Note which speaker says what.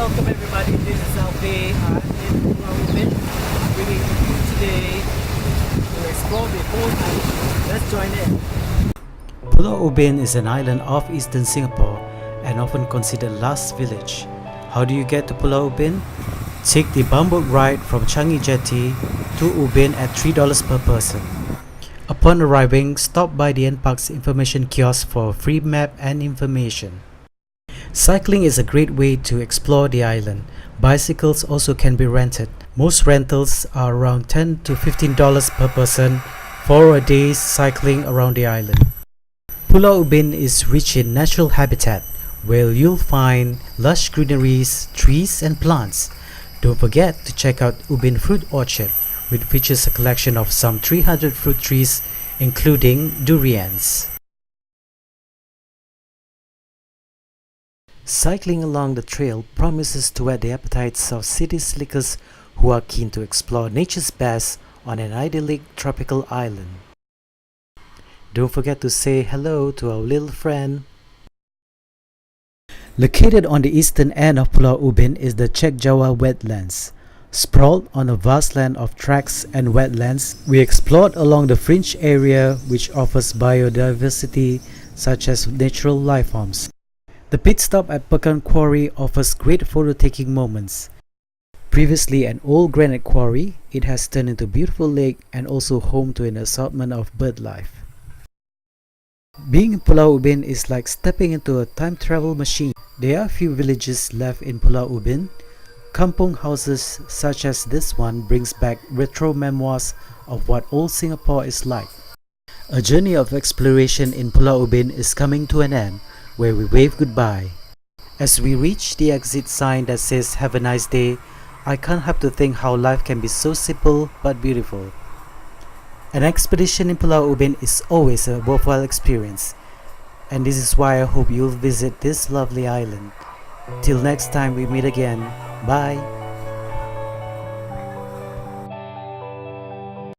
Speaker 1: welcome everybody. This is Alfie in Pulau Ubin. Bringing you today to explore the whole island. Let's join in.
Speaker 2: Pulau Ubin is an island off eastern Singapore and often considered last village. How do you get to Pulau Ubin? Take the bumboat ride from Changi Jetty to Ubin at $3 per person. Upon arriving, stop by the NParks information kiosk for a free map and information. Cycling is a great way to explore the island. Bicycles also can be rented. Most rentals are around $10 to $15 per person for a day's cycling around the island. Pulau Ubin is rich in natural habitat, where you'll find lush greeneries, trees and plants. Don't forget to check out Ubin Fruit Orchard, which features a collection of some 300 fruit trees, including durians. Cycling along the trail promises to whet the appetites of city slickers who are keen to explore nature's best on an idyllic tropical island. Don't forget to say hello to our little friend. Located on the eastern end of Pulau Ubin is the Chek Jawa wetlands. Sprawled on a vast land of tracks and wetlands, we explored along the fringe area which offers biodiversity such as natural life forms. The pit stop at Pekan Quarry offers great photo-taking moments. Previously an old granite quarry, it has turned into a beautiful lake and also home to an assortment of bird life. Being in Pulau Ubin is like stepping into a time travel machine. There are few villages left in Pulau Ubin. Kampung houses such as this one brings back retro memoirs of what old Singapore is like. A journey of exploration in Pulau Ubin is coming to an end, where we wave goodbye. As we reach the exit sign that says "Have a nice day," I can't help to think how life can be so simple but beautiful. An expedition in Pulau Ubin is always a worthwhile experience, and this is why I hope you'll visit this lovely island. Till next time we meet again, bye!